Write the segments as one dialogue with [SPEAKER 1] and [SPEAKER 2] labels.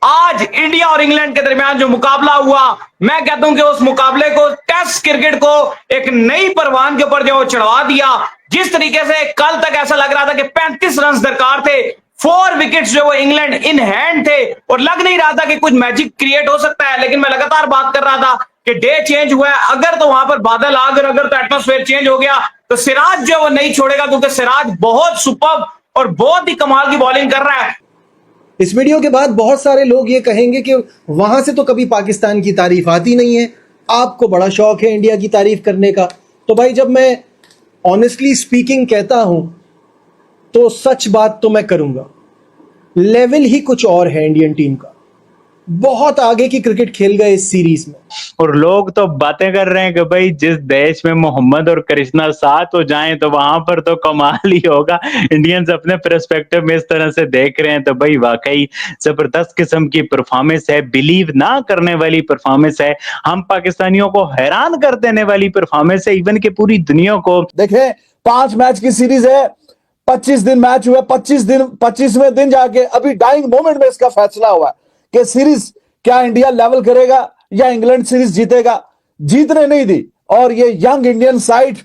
[SPEAKER 1] आज इंडिया और इंग्लैंड के दरमियान जो मुकाबला हुआ, मैं कहता हूं कि उस मुकाबले को, टेस्ट क्रिकेट को एक नई परवान के ऊपर जो चढ़वा दिया। जिस तरीके से कल तक ऐसा लग रहा था कि 35 रन दरकार थे, 4 विकेट्स जो वो इंग्लैंड इन हैंड थे और लग नहीं रहा था कि कुछ मैजिक क्रिएट हो सकता है। लेकिन मैं लगातार बात कर रहा था कि डे चेंज हुआ है, अगर तो वहां पर बादल आ गए, अगर तो एटमॉस्फेयर चेंज हो गया, तो सिराज जो है वो नहीं छोड़ेगा, क्योंकि सिराज बहुत सुपर्ब और बहुत ही कमाल की बॉलिंग कर रहा है।
[SPEAKER 2] इस वीडियो के बाद बहुत सारे लोग ये कहेंगे कि वहां से तो कभी पाकिस्तान की तारीफ आती नहीं है, आपको बड़ा शौक है इंडिया की तारीफ करने का। तो भाई, जब मैं ऑनेस्टली स्पीकिंग कहता हूं तो सच बात तो मैं करूंगा। लेवल ही कुछ और है इंडियन टीम का, बहुत आगे की क्रिकेट खेल गए इस सीरीज में।
[SPEAKER 3] और लोग तो बातें कर रहे हैं कि भाई जिस देश में मोहम्मद और कृष्णा साथ हो जाएं तो वहां पर तो कमाल ही होगा। इंडियंस अपने पर्सपेक्टिव में इस तरह से देख रहे हैं तो भाई वाकई जबरदस्त किस्म की परफॉर्मेंस है, बिलीव ना करने वाली परफॉर्मेंस है, हम पाकिस्तानियों को हैरान कर देने वाली परफॉर्मेंस है, इवन के पूरी दुनिया को।
[SPEAKER 4] देखें, 5 मैच की सीरीज है, 25 दिन मैच हुआ, 25वें दिन जाके अभी डाइंग मोमेंट में इसका फैसला हुआ कि सीरीज क्या इंडिया लेवल करेगा या इंग्लैंड सीरीज जीतेगा। जीतने नहीं दी, और ये यंग इंडियन साइड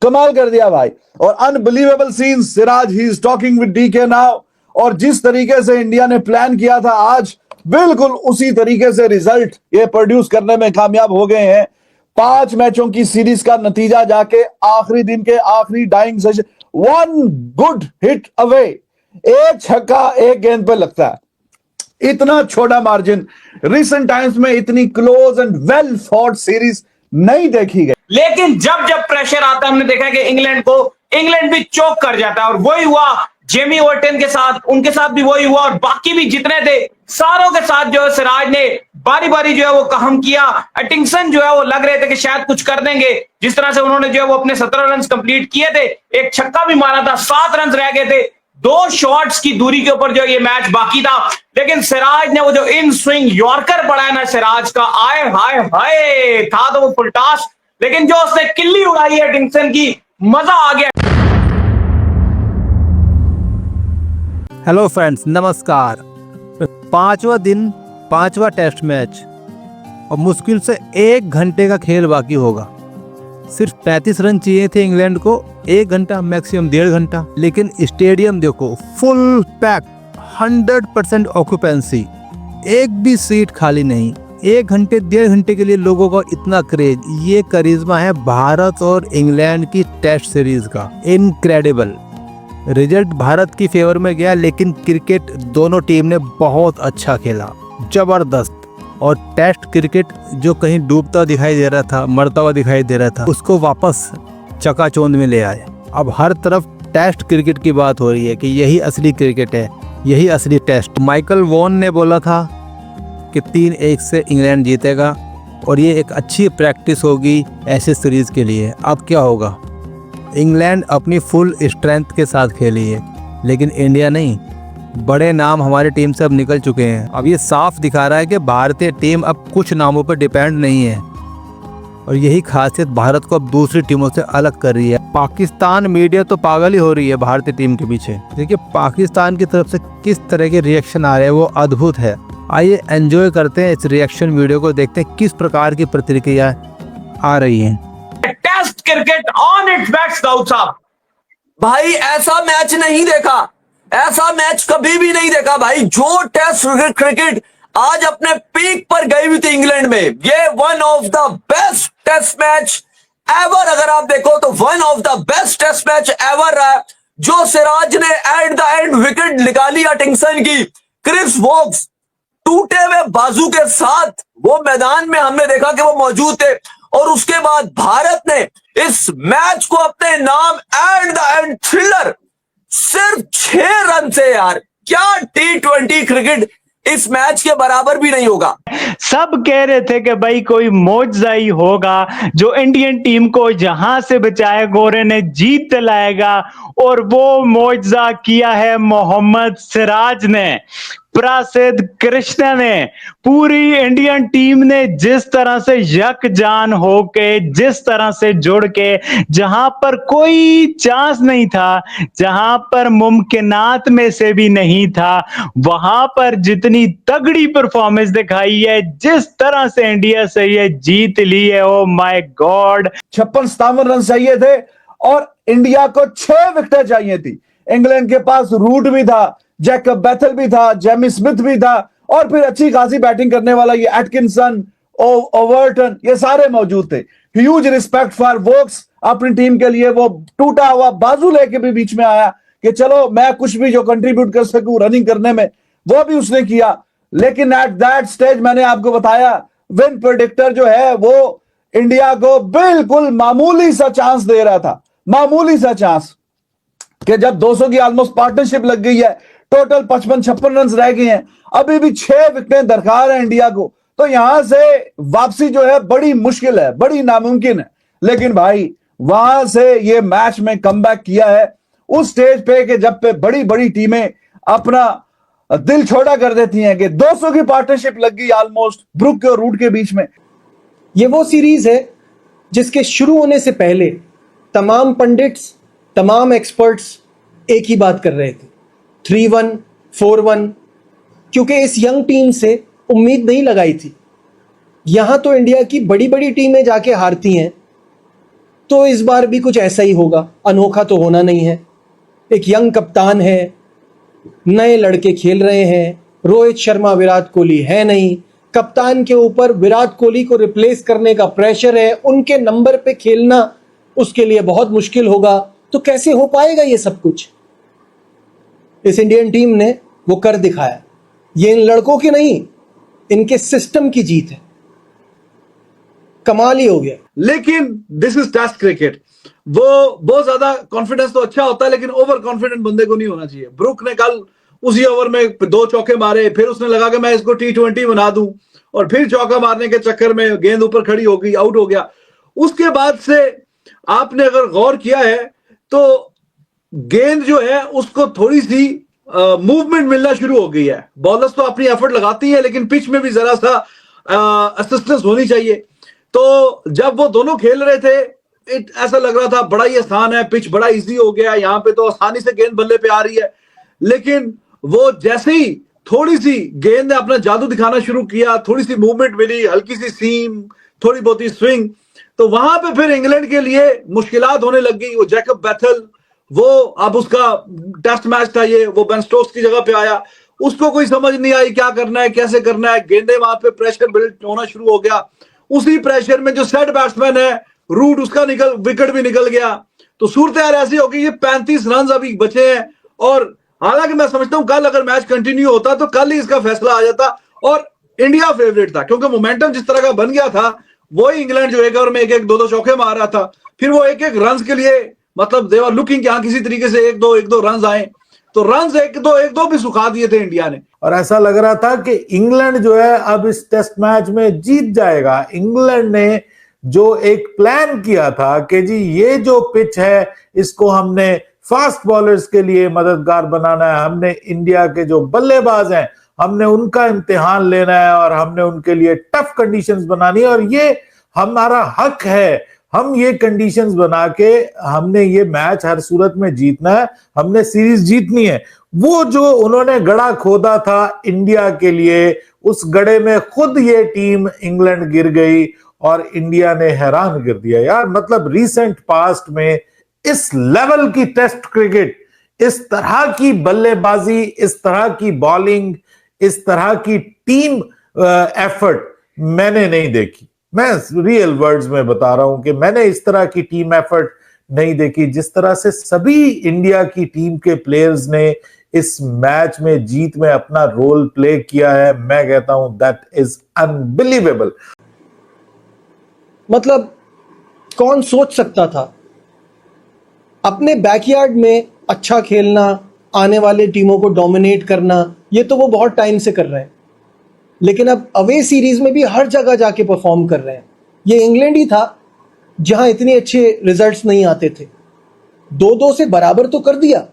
[SPEAKER 4] कमाल कर दिया भाई। और unbelievable scene, Siraj he is talking with DK now, और जिस तरीके से इंडिया ने प्लान किया था आज, बिल्कुल उसी तरीके से रिजल्ट ये प्रोड्यूस करने में कामयाब हो गए हैं। 5 मैचों की सीरीज का नतीजा जाके आखिरी दिन के आखिरी dying session, 1 good hit away, एक छक्का एक गेंद पे लगता है। इतना छोटा मार्जिन, रिसेंट टाइम्स में इतनी close and well fought series नहीं देखी गई।
[SPEAKER 1] लेकिन जब जब प्रेशर आता है, हमने देखा कि इंग्लैंड भी चौक कर जाता है, और वही हुआ जेमी ओवर्टन के साथ, उनके साथ भी वही हुआ, और बाकी भी जितने थे सारों के साथ जो है सिराज ने बारी बारी जो है वो काम किया। एटिंगसन जो है वो लग रहे थे कि शायद कुछ कर देंगे, जिस तरह से उन्होंने जो है वो अपने 17 रन कंप्लीट किए थे, एक छक्का भी मारा था, 7 रन रह गए थे, 2 शॉट्स की दूरी के ऊपर जो ये मैच बाकी था। लेकिन सिराज ने वो जो इन स्विंग यॉर्कर पड़ा है ना सिराज का, आए हाय हाय, था तो वो फुलटास, लेकिन जो उसने किल्ली उड़ाई है एटिंगसन की, मजा आ गया।
[SPEAKER 5] हेलो फ्रेंड्स, नमस्कार। 5वां दिन, 5वां टेस्ट मैच, और मुश्किल से 1 घंटे का खेल बाकी होगा। सिर्फ 35 रन चाहिए थे इंग्लैंड को, 1 घंटा मैक्सिमम 1.5 घंटा। लेकिन स्टेडियम देखो, फुल पैक, 100% ऑक्यूपेंसी, एक भी सीट खाली नहीं। 1 घंटे 1.5 घंटे के लिए लोगों का इतना क्रेज, ये करिश्मा है भारत और इंग्लैंड की टेस्ट सीरीज का। इनक्रेडिबल रिजल्ट भारत की फेवर में गया, लेकिन क्रिकेट दोनों टीम ने बहुत अच्छा खेला, जबरदस्त। और टेस्ट क्रिकेट जो कहीं डूबता दिखाई दे रहा था, मरता हुआ दिखाई दे रहा था, उसको वापस चकाचौंध में ले आए। अब हर तरफ टेस्ट क्रिकेट की बात हो रही है कि यही असली क्रिकेट है, यही असली टेस्ट। माइकल वॉन ने बोला था कि 3-1 से इंग्लैंड जीतेगा, और ये एक अच्छी प्रैक्टिस होगी ऐसे सीरीज के लिए। अब क्या होगा, इंग्लैंड अपनी फुल स्ट्रेंथ के साथ खेली है, लेकिन इंडिया नहीं। बड़े नाम हमारी टीम से अब निकल चुके हैं। अब ये साफ दिखा रहा है कि भारतीय टीम अब कुछ नामों पर डिपेंड नहीं है, और यही खासियत भारत को अब दूसरी टीमों से अलग कर रही है। पाकिस्तान मीडिया तो पागल ही हो रही है भारतीय टीम के पीछे। देखिए पाकिस्तान की तरफ से किस तरह के रिएक्शन आ रहे हैं, वो अद्भुत है। आइए एंजॉय करते हैं इस रिएक्शन वीडियो को, देखते हैं किस प्रकार की प्रतिक्रिया आ रही है।
[SPEAKER 1] Test cricket on its backs, Daud साहब।
[SPEAKER 6] भाई ऐसा मैच नहीं देखा, ऐसा मैच कभी भी नहीं देखा भाई। जो टेस्ट क्रिकेट आज अपने पीक पर गई हुई थी इंग्लैंड में, ये one of the best test match ever, अगर आप देखो तो one of the best test match ever रहा है। जो सिराज ने एट द एंड विकेट निकाली एटिंगसन की, क्रिस वोक्स टूटे हुए बाजू के साथ वो मैदान में हमने देखा कि वो मौजूद थे, और उसके बाद भारत ने इस मैच को अपने नाम एट द एंड थ्रिलर, सिर्फ 6 रन से, यार क्या T20 क्रिकेट इस मैच के बराबर भी नहीं होगा।
[SPEAKER 3] सब कह रहे थे कि भाई कोई मौजज़ा ही होगा जो इंडियन टीम को यहां से बचाए, गोरे ने जीत दिलाएगा, और वो मौजज़ा किया है मोहम्मद सिराज ने। प्रसिद्ध कृष्णा ने, पूरी इंडियन टीम ने जिस तरह से यकजान होके, जिस तरह से जुड़ के, जहां पर कोई चांस नहीं था, जहां पर मुमकिनात में से भी नहीं था, वहां पर जितनी तगड़ी परफॉर्मेंस दिखाई है, जिस तरह से इंडिया से ये जीत ली है, ओ माय गॉड।
[SPEAKER 4] 56-57 रन चाहिए थे और इंडिया को 6 विकेटें चाहिए थी। इंग्लैंड के पास रूट भी था, जैकब बैथल भी था, जेमी स्मिथ भी था और फिर अच्छी खासी बैटिंग करने वाला ये एटकिंसन, ओवर्टन, ये सारे मौजूद थे। ह्यूज रिस्पेक्ट फॉर वोक्स, अपनी टीम के लिए वो टूटा हुआ बाजू लेके भी बीच में आया कि चलो मैं कुछ भी जो कंट्रीब्यूट कर सकूं रनिंग करने में, वो भी उसने किया। लेकिन एट दैट स्टेज मैंने आपको बताया, विन प्रेडिक्टर जो है वो इंडिया को बिल्कुल मामूली सा चांस दे रहा था, मामूली सा चांस, कि जब 200 की ऑलमोस्ट पार्टनरशिप लग गई है, टोटल 55-56 रन रह गए हैं, अभी भी 6 विकेटें दरकार है इंडिया को, तो यहां से वापसी जो है बड़ी मुश्किल है, बड़ी नामुमकिन है। लेकिन भाई वहां से ये मैच में कमबैक किया है उस स्टेज पे कि जब पे बड़ी बड़ी टीमें अपना दिल छोटा कर देती हैं कि 200 की पार्टनरशिप लग गई ऑलमोस्ट ब्रुक और रूट के बीच में।
[SPEAKER 2] ये वो सीरीज है जिसके शुरू होने से पहले तमाम पंडित्स, तमाम एक्सपर्ट्स एक ही बात कर रहे थे, 3-1, 4-1, क्योंकि इस यंग टीम से उम्मीद नहीं लगाई थी। यहां तो इंडिया की बड़ी बड़ी टीमें जाके हारती हैं, तो इस बार भी कुछ ऐसा ही होगा, अनोखा तो होना नहीं है। एक यंग कप्तान है, नए लड़के खेल रहे हैं, रोहित शर्मा, विराट कोहली है नहीं, कप्तान के ऊपर विराट कोहली को रिप्लेस करने का प्रेशर है, उनके नंबर पे खेलना उसके लिए बहुत मुश्किल होगा, तो कैसे हो पाएगा ये सब कुछ? इस इंडियन टीम ने वो कर दिखाया। ये इन लड़कों की नहीं, इनके सिस्टम की जीत है। कमाल ही हो गया।
[SPEAKER 4] लेकिन दिस इज टेस्ट क्रिकेट, वो बहुत ज्यादा कॉन्फिडेंस तो अच्छा होता है लेकिन ओवर कॉन्फिडेंट बंदे को नहीं होना चाहिए। ब्रुक ने कल उसी ओवर में 2 चौके मारे, फिर उसने लगा कि मैं इसको T20 बना दूं, और फिर चौका मारने के चक्कर में गेंद ऊपर खड़ी हो गई, आउट हो गया। उसके बाद से आपने अगर गौर किया है तो गेंद जो है उसको थोड़ी सी मूवमेंट मिलना शुरू हो गई है। बॉलर्स तो अपनी एफर्ट लगाती है लेकिन पिच में भी जरा सा असिस्टेंस होनी चाहिए। तो जब वो दोनों खेल रहे थे ऐसा लग रहा था बड़ा ही आसान है, पिच बड़ा इजी हो गया, यहाँ पे तो आसानी से गेंद बल्ले पे आ रही है। लेकिन वो जैसे ही थोड़ी सी गेंद ने अपना जादू दिखाना शुरू किया, थोड़ी सी मूवमेंट मिली, हल्की सी सीम, थोड़ी बहुत ही स्विंग, तो वहां पे फिर इंग्लैंड के लिए मुश्किलात होने लग गई। वो जैकब बैथल, वो अब उसका टेस्ट मैच था ये, वो बेन स्टोक्स की जगह पे आया, उसको कोई समझ नहीं आई क्या करना है, कैसे करना है। गेंदे वहां पे प्रेशर बिल्ड होना शुरू हो गया। उसी प्रेशर में जो सेट बैट्समैन है रूट, उसका विकेट भी निकल गया। तो सूरत हाल ऐसी होगी, ये 35 रन अभी बचे हैं। और हालांकि मैं समझता हूं कल अगर मैच कंटिन्यू होता तो कल ही इसका फैसला आ जाता और इंडिया फेवरेट था, क्योंकि मोमेंटम जिस तरह का बन गया था, वही इंग्लैंड जो एक ओवर में 1-1, 2-2 चौके मार रहा था, फिर वो 1-1 रन के लिए मतलब दे वर लुकिंग कि किसी तरीके से 1-2 रन आए, तो रन 1-2 भी सुखा दिए थे इंडिया ने।
[SPEAKER 7] और ऐसा लग रहा था कि इंग्लैंड जो है अब इस टेस्ट मैच में जीत जाएगा। इंग्लैंड ने जो एक प्लान किया था कि जी ये जो पिच है इसको हमने फास्ट बॉलर्स के लिए मददगार बनाना है, हमने इंडिया के जो बल्लेबाज हैं हमने उनका इम्तिहान लेना है और हमने उनके लिए टफ कंडीशंस बनानी है, और ये हमारा हक है, हम ये कंडीशंस बना के हमने ये मैच हर सूरत में जीतना है, हमने सीरीज जीतनी है। वो जो उन्होंने गड़ा खोदा था इंडिया के लिए, उस गड़े में खुद ये टीम इंग्लैंड गिर गई और इंडिया ने हैरान कर दिया यार। मतलब रीसेंट पास्ट में इस लेवल की टेस्ट क्रिकेट, इस तरह की बल्लेबाजी, इस तरह की बॉलिंग, इस तरह की टीम एफर्ट मैंने नहीं देखी। मैं रियल वर्ड्स में बता रहा हूं कि मैंने इस तरह की टीम एफर्ट नहीं देखी। जिस तरह से सभी इंडिया की टीम के प्लेयर्स ने इस मैच में जीत में अपना रोल प्ले किया है, मैं कहता हूं दैट इज अनबिलीवेबल।
[SPEAKER 2] मतलब कौन सोच सकता था अपने बैकयार्ड में अच्छा खेलना, आने वाले टीमों को डोमिनेट करना, ये तो वो बहुत टाइम से कर रहे हैं, लेकिन अब अवे सीरीज में भी हर जगह जाके परफॉर्म कर रहे हैं। ये इंग्लैंड ही था जहां इतने अच्छे रिजल्ट्स नहीं आते थे, 2-2 से बराबर तो कर दिया,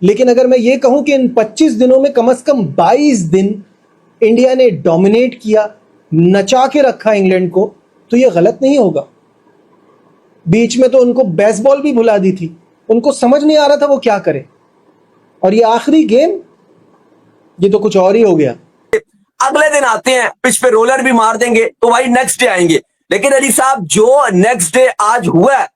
[SPEAKER 2] लेकिन अगर मैं ये कहूं कि इन 25 दिनों में कम से कम 22 दिन इंडिया ने डोमिनेट किया, नचा के रखा इंग्लैंड को, तो ये गलत नहीं होगा। बीच में तो उनको बेसबॉल भी भुला दी थी, उनको समझ नहीं आ रहा था वो क्या करे, और ये आखिरी गेम, ये तो कुछ और ही हो गया।
[SPEAKER 6] अगले दिन आते हैं, पिच पे रोलर भी मार देंगे तो भाई नेक्स्ट डे आएंगे। लेकिन अली साहब जो नेक्स्ट डे आज हुआ है,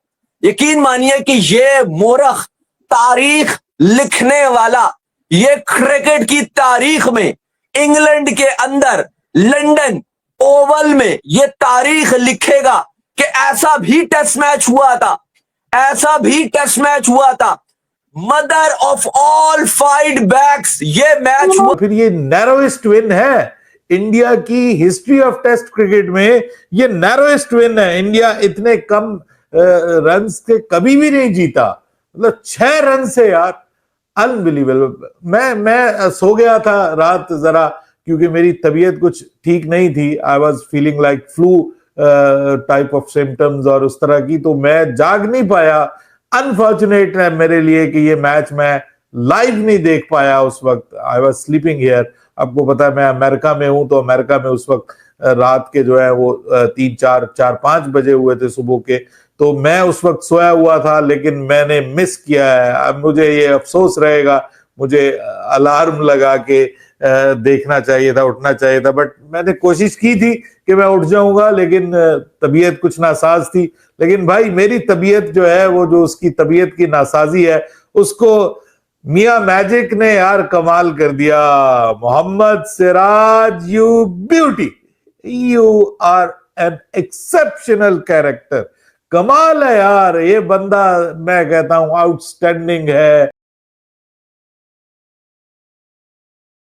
[SPEAKER 6] यकीन मानिए कि ये मोरख तारीख लिखने वाला, ये क्रिकेट की तारीख में इंग्लैंड के अंदर लंदन ओवल में ये तारीख लिखेगा कि ऐसा भी टेस्ट मैच हुआ था, ऐसा भी टेस्ट मैच हुआ था। Mother of all fight backs ये मैच हुआ।
[SPEAKER 7] फिर ये नैरोएस्ट विन है इंडिया की हिस्ट्री ऑफ टेस्ट क्रिकेट में, ये नैरोएस्ट विन है। इंडिया इतने कम रन से कभी भी नहीं जीता, मतलब 6 रन से यार, अनबिलीवेबल। मैं सो गया था रात जरा, क्योंकि मेरी तबीयत कुछ ठीक नहीं थी। I was feeling like flu type of symptoms और उस तरह की, तो मैं जाग नहीं पाया। अनफॉर्चुनेट है मेरे लिए कि ये मैच मैं लाइव नहीं देख पाया उस वक्त। I was sleeping here. आपको पता है मैं अमेरिका में हूं, तो अमेरिका में उस वक्त रात के जो है वो 3-4-5 बजे हुए थे सुबह के, तो मैं उस वक्त सोया हुआ था, लेकिन मैंने मिस किया है। अब मुझे ये अफसोस रहेगा, मुझे अलार्म लगा के देखना चाहिए था, उठना चाहिए था, बट मैंने कोशिश की थी कि मैं उठ जाऊंगा, लेकिन तबीयत कुछ नासाज थी। लेकिन भाई मेरी तबीयत जो है, वो जो उसकी तबीयत की नासाजी है, उसको मियां मैजिक ने यार कमाल कर दिया। Mohammed Siraj, you beauty, you are an exceptional character. कमाल है यार, ये बंदा मैं कहता हूं आउटस्टैंडिंग है।